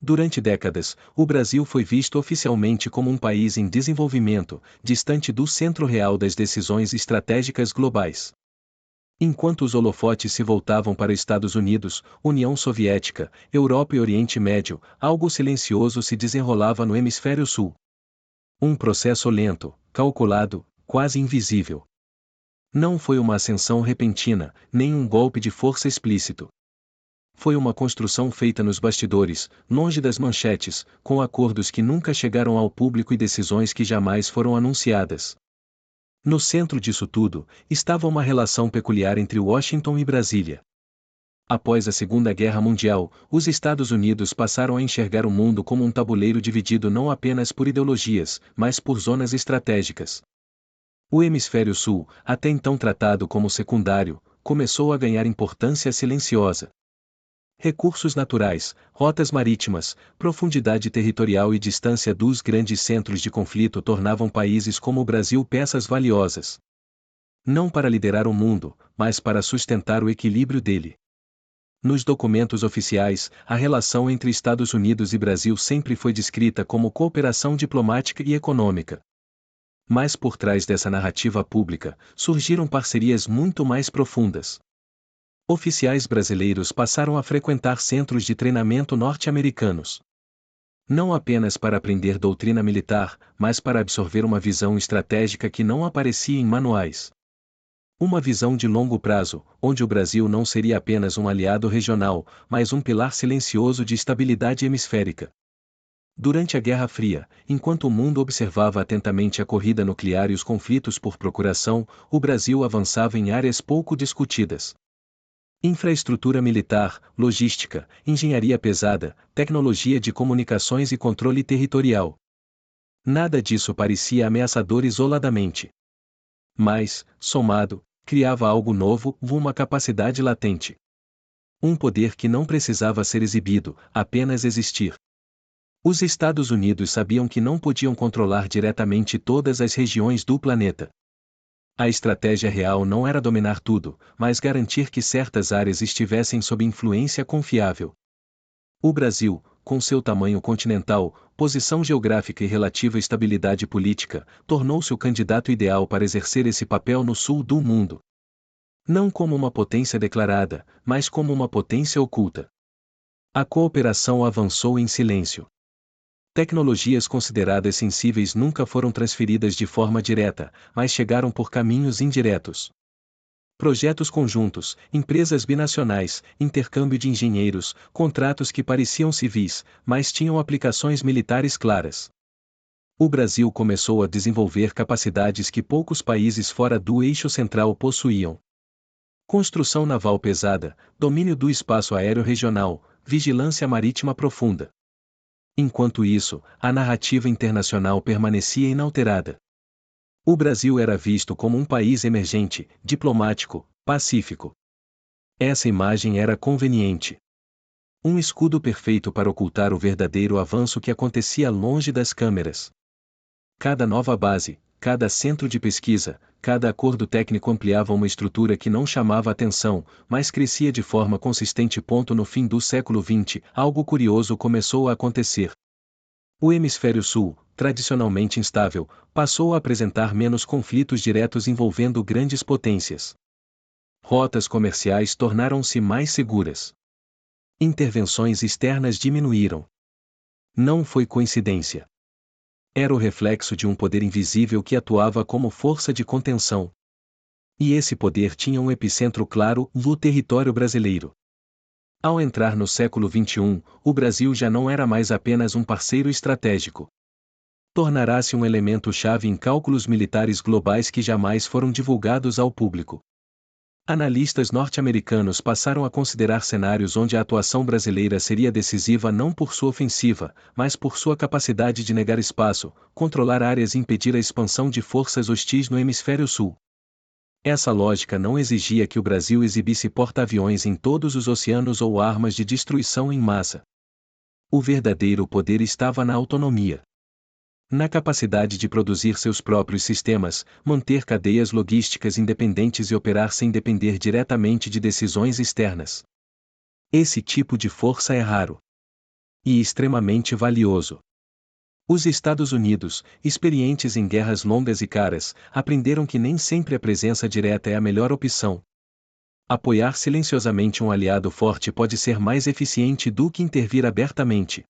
Durante décadas, o Brasil foi visto oficialmente como um país em desenvolvimento, distante do centro real das decisões estratégicas globais. Enquanto os holofotes se voltavam para Estados Unidos, União Soviética, Europa e Oriente Médio, algo silencioso se desenrolava no hemisfério sul. Um processo lento, calculado, quase invisível. Não foi uma ascensão repentina, nem um golpe de força explícito. Foi uma construção feita nos bastidores, longe das manchetes, com acordos que nunca chegaram ao público e decisões que jamais foram anunciadas. No centro disso tudo, estava uma relação peculiar entre Washington e Brasília. Após a Segunda Guerra Mundial, os Estados Unidos passaram a enxergar o mundo como um tabuleiro dividido não apenas por ideologias, mas por zonas estratégicas. O Hemisfério Sul, até então tratado como secundário, começou a ganhar importância silenciosa. Recursos naturais, rotas marítimas, profundidade territorial e distância dos grandes centros de conflito tornavam países como o Brasil peças valiosas. Não para liderar o mundo, mas para sustentar o equilíbrio dele. Nos documentos oficiais, a relação entre Estados Unidos e Brasil sempre foi descrita como cooperação diplomática e econômica. Mas por trás dessa narrativa pública, surgiram parcerias muito mais profundas. Oficiais brasileiros passaram a frequentar centros de treinamento norte-americanos. Não apenas para aprender doutrina militar, mas para absorver uma visão estratégica que não aparecia em manuais. Uma visão de longo prazo, onde o Brasil não seria apenas um aliado regional, mas um pilar silencioso de estabilidade hemisférica. Durante a Guerra Fria, enquanto o mundo observava atentamente a corrida nuclear e os conflitos por procuração, o Brasil avançava em áreas pouco discutidas. Infraestrutura militar, logística, engenharia pesada, tecnologia de comunicações e controle territorial. Nada disso parecia ameaçador isoladamente. Mas, somado, criava algo novo, uma capacidade latente. Um poder que não precisava ser exibido, apenas existir. Os Estados Unidos sabiam que não podiam controlar diretamente todas as regiões do planeta. A estratégia real não era dominar tudo, mas garantir que certas áreas estivessem sob influência confiável. O Brasil, com seu tamanho continental, posição geográfica e relativa estabilidade política, tornou-se o candidato ideal para exercer esse papel no sul do mundo. Não como uma potência declarada, mas como uma potência oculta. A cooperação avançou em silêncio. Tecnologias consideradas sensíveis nunca foram transferidas de forma direta, mas chegaram por caminhos indiretos. Projetos conjuntos, empresas binacionais, intercâmbio de engenheiros, contratos que pareciam civis, mas tinham aplicações militares claras. O Brasil começou a desenvolver capacidades que poucos países fora do eixo central possuíam. Construção naval pesada, domínio do espaço aéreo regional, vigilância marítima profunda. Enquanto isso, a narrativa internacional permanecia inalterada. O Brasil era visto como um país emergente, diplomático, pacífico. Essa imagem era conveniente. Um escudo perfeito para ocultar o verdadeiro avanço que acontecia longe das câmeras. Cada nova base, cada centro de pesquisa, cada acordo técnico ampliava uma estrutura que não chamava atenção, mas crescia de forma consistente. No fim do século XX, algo curioso começou a acontecer. O hemisfério sul, tradicionalmente instável, passou a apresentar menos conflitos diretos envolvendo grandes potências. Rotas comerciais tornaram-se mais seguras. Intervenções externas diminuíram. Não foi coincidência. Era o reflexo de um poder invisível que atuava como força de contenção. E esse poder tinha um epicentro claro no território brasileiro. Ao entrar no século XXI, o Brasil já não era mais apenas um parceiro estratégico. Tornará-se um elemento-chave em cálculos militares globais que jamais foram divulgados ao público. Analistas norte-americanos passaram a considerar cenários onde a atuação brasileira seria decisiva não por sua ofensiva, mas por sua capacidade de negar espaço, controlar áreas e impedir a expansão de forças hostis no hemisfério sul. Essa lógica não exigia que o Brasil exibisse porta-aviões em todos os oceanos ou armas de destruição em massa. O verdadeiro poder estava na autonomia. Na capacidade de produzir seus próprios sistemas, manter cadeias logísticas independentes e operar sem depender diretamente de decisões externas. Esse tipo de força é raro. e extremamente valioso. Os Estados Unidos, experientes em guerras longas e caras, aprenderam que nem sempre a presença direta é a melhor opção. Apoiar silenciosamente um aliado forte pode ser mais eficiente do que intervir abertamente.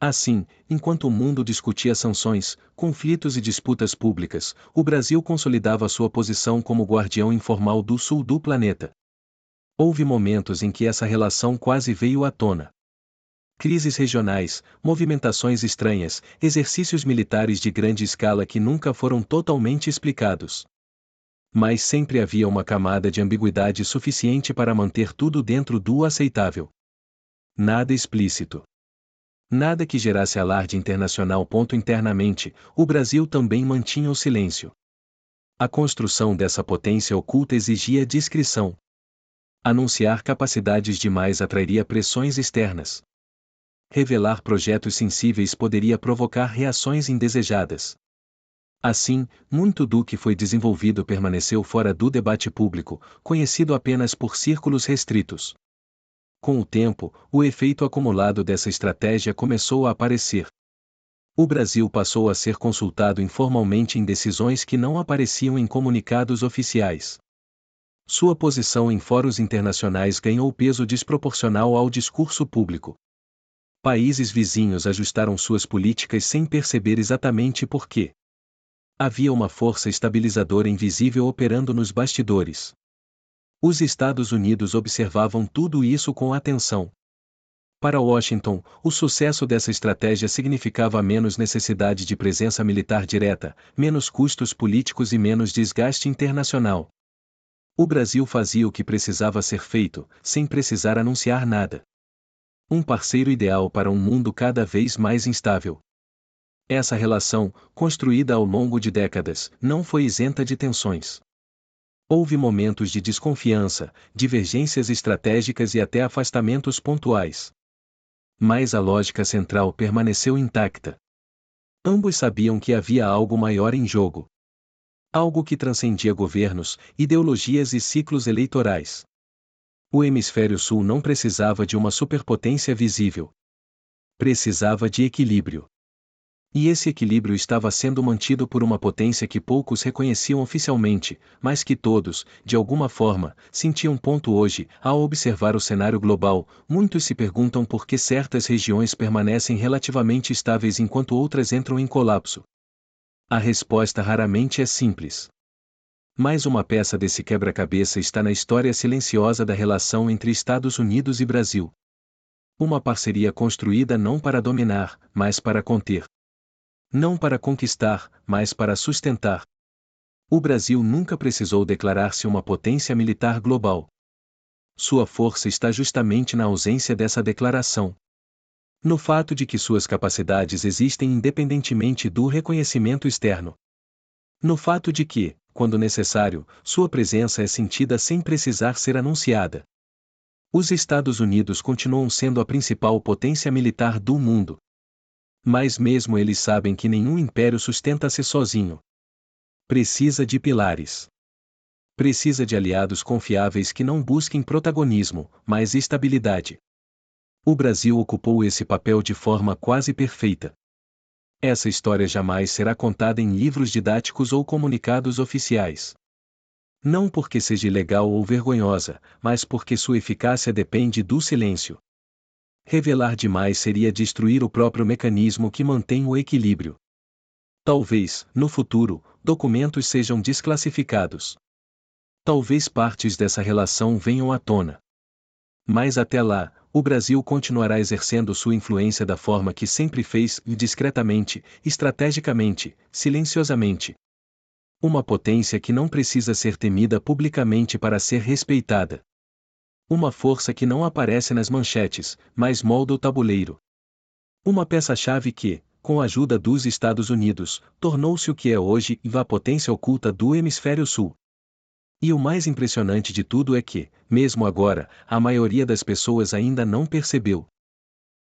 Assim, enquanto o mundo discutia sanções, conflitos e disputas públicas, o Brasil consolidava sua posição como guardião informal do sul do planeta. Houve momentos em que essa relação quase veio à tona. Crises regionais, movimentações estranhas, exercícios militares de grande escala que nunca foram totalmente explicados. Mas sempre havia uma camada de ambiguidade suficiente para manter tudo dentro do aceitável. Nada explícito. Nada que gerasse alarde internacional. Internamente, o Brasil também mantinha o silêncio. A construção dessa potência oculta exigia discrição. Anunciar capacidades demais atrairia pressões externas. Revelar projetos sensíveis poderia provocar reações indesejadas. Assim, muito do que foi desenvolvido permaneceu fora do debate público, conhecido apenas por círculos restritos. Com o tempo, o efeito acumulado dessa estratégia começou a aparecer. O Brasil passou a ser consultado informalmente em decisões que não apareciam em comunicados oficiais. Sua posição em fóruns internacionais ganhou peso desproporcional ao discurso público. Países vizinhos ajustaram suas políticas sem perceber exatamente por quê. Havia uma força estabilizadora invisível operando nos bastidores. Os Estados Unidos observavam tudo isso com atenção. Para Washington, o sucesso dessa estratégia significava menos necessidade de presença militar direta, menos custos políticos e menos desgaste internacional. O Brasil fazia o que precisava ser feito, sem precisar anunciar nada. Um parceiro ideal para um mundo cada vez mais instável. Essa relação, construída ao longo de décadas, não foi isenta de tensões. Houve momentos de desconfiança, divergências estratégicas e até afastamentos pontuais. Mas a lógica central permaneceu intacta. Ambos sabiam que havia algo maior em jogo. Algo que transcendia governos, ideologias e ciclos eleitorais. O hemisfério sul não precisava de uma superpotência visível. Precisava de equilíbrio. E esse equilíbrio estava sendo mantido por uma potência que poucos reconheciam oficialmente, mas que todos, de alguma forma, sentiam. Hoje, ao observar o cenário global, muitos se perguntam por que certas regiões permanecem relativamente estáveis enquanto outras entram em colapso. A resposta raramente é simples. Mais uma peça desse quebra-cabeça está na história silenciosa da relação entre Estados Unidos e Brasil. Uma parceria construída não para dominar, mas para conter. Não para conquistar, mas para sustentar. O Brasil nunca precisou declarar-se uma potência militar global. Sua força está justamente na ausência dessa declaração. No fato de que suas capacidades existem independentemente do reconhecimento externo. No fato de que, quando necessário, sua presença é sentida sem precisar ser anunciada. Os Estados Unidos continuam sendo a principal potência militar do mundo. Mas mesmo eles sabem que nenhum império sustenta-se sozinho. Precisa de pilares. Precisa de aliados confiáveis que não busquem protagonismo, mas estabilidade. O Brasil ocupou esse papel de forma quase perfeita. Essa história jamais será contada em livros didáticos ou comunicados oficiais. Não porque seja ilegal ou vergonhosa, mas porque sua eficácia depende do silêncio. Revelar demais seria destruir o próprio mecanismo que mantém o equilíbrio. Talvez, no futuro, documentos sejam desclassificados. Talvez partes dessa relação venham à tona. Mas até lá, o Brasil continuará exercendo sua influência da forma que sempre fez, discretamente, estrategicamente, silenciosamente. Uma potência que não precisa ser temida publicamente para ser respeitada. Uma força que não aparece nas manchetes, mas molda o tabuleiro. Uma peça-chave que, com a ajuda dos Estados Unidos, tornou-se o que é hoje a potência oculta do Hemisfério Sul. E o mais impressionante de tudo é que, mesmo agora, a maioria das pessoas ainda não percebeu.